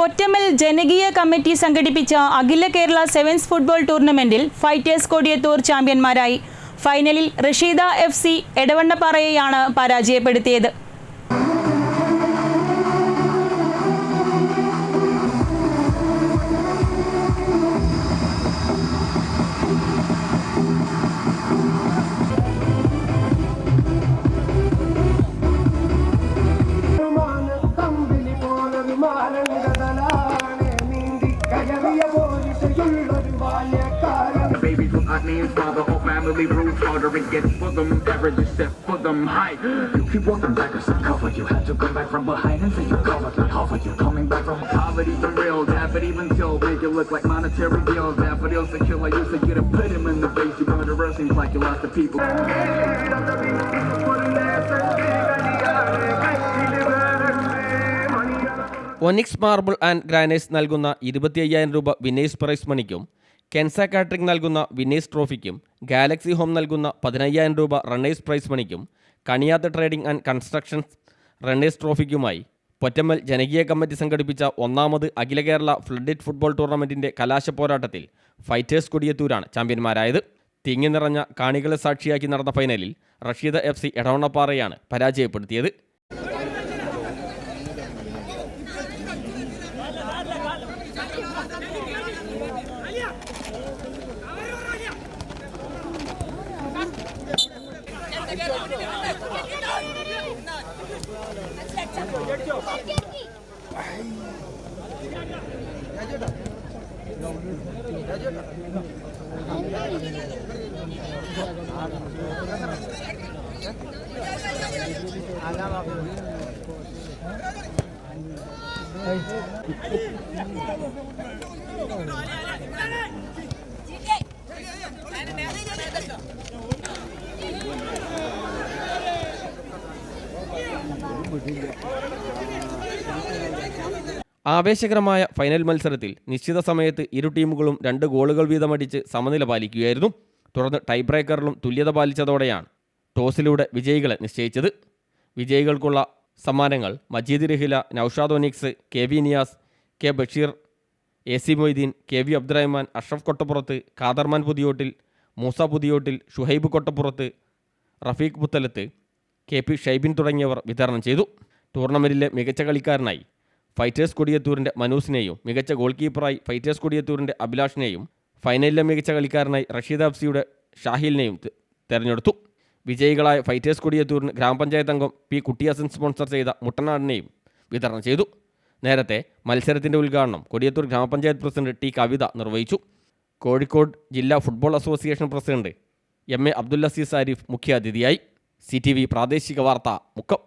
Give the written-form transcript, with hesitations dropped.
പൊറ്റമ്മൽ ജനകീയ കമ്മിറ്റി സംഘടിപ്പിച്ച അഖില Kerala sevens football ടൂർണമെന്റിൽ ഫൈറ്റേഴ്സ് കൊടിയത്തൂർ ചാമ്പ്യന്മാരായി. ഫൈനലിൽ റഷീദ FC എടവണ്ണപ്പാറയെയാണ് പരാജയപ്പെടുത്തിയത്. Babies with our names, father or family roots, harder and get for them, ever you step for them high. You keep walking backwards and cover, you had to come back from behind and say you covered, like half of you coming back from poverty, the real dad, but even till make it look like monetary deals, that but else the killer used to get him, put him in the face, you murderer, seems like you lost the people. Onyx Marble and Granites നൽകുന്ന 25,000 രൂപ winners prize മണിക്കും Kensa catering നൽകുന്ന winners ട്രോഫിക്കും Galaxy Home നൽകുന്ന 15,000 രൂപ runners prize മണിക്കും Kaniyath trading and constructions runners ട്രോഫിക്കുമായി പൊറ്റമ്മൽ ജനകീയ കമ്മിറ്റി സംഘടിപ്പിച്ച ഒന്നാമത് അഖില കേരള ഫ്ലഡിറ്റ് ഫുട്ബോൾ ടൂർണമെൻറ്റിൻ്റെ കലാശ പോരാട്ടത്തിൽ ഫൈറ്റേഴ്സ് കൊടിയത്തൂരാണ് ചാമ്പ്യന്മാരായത്. തിങ്ങി നിറഞ്ഞ കാണികളെ സാക്ഷിയാക്കി നടന്ന ഫൈനലിൽ റഷീദ FC എടവണ്ണപ്പാറയാണ് പരാജയപ്പെടുത്തിയത്. ആവേശകരമായ ഫൈനൽ മത്സരത്തിൽ നിശ്ചിത സമയത്ത് ഇരു ടീമുകളും 2 ഗോളുകൾ വീതമടിച്ച് സമനില പാലിക്കുകയായിരുന്നു. തുടർന്ന് ടൈ ബ്രേക്കറിലും തുല്യത പാലിച്ചതോടെയാണ് ടോസിലൂടെ വിജയികളെ നിശ്ചയിച്ചത്. വിജയികൾക്കുള്ള സമ്മാനങ്ങൾ Majeed Rahila, Noushad Onyx, KV Niyas, K Basheer, AC Moideen, KV Abdurahman, Ashraf Kottappurath, Khadarman Puthiyottil, Moosa Puthiyottil, Shuhaib Kottappurath, Rafeeq Puthalath, KP Shaibin തുടങ്ങിയവർ വിതരണം ചെയ്തു. ടൂർണമെൻറ്റിലെ മികച്ച കളിക്കാരനായി ഫൈറ്റേഴ്സ് കൊടിയത്തൂരിൻ്റെ മനൂസിനെയും മികച്ച ഗോൾ കീപ്പറായി ഫൈറ്റേഴ്സ് കൊടിയത്തൂരിൻ്റെ അഭിലാഷിനെയും ഫൈനലിലെ മികച്ച കളിക്കാരനായി റഷീദ FCയുടെ ഷാഹിലിനെയും തെരഞ്ഞെടുത്തു. വിജയികളായ ഫൈറ്റേഴ്സ് കൊടിയത്തൂരിന് ഗ്രാമപഞ്ചായത്ത് അംഗം P കുട്ടിയാസൻ സ്പോൺസർ ചെയ്ത മുട്ടനാടിനെയും വിതരണം ചെയ്തു. നേരത്തെ മത്സരത്തിൻ്റെ ഉദ്ഘാടനം കൊടിയത്തൂർ ഗ്രാമപഞ്ചായത്ത് പ്രസിഡന്റ് T കവിത നിർവഹിച്ചു. കോഴിക്കോട് ജില്ലാ football association president MA Abdul Azeez Arif മുഖ്യാതിഥിയായി. CTV പ്രാദേശിക വാർത്ത മുക്കം.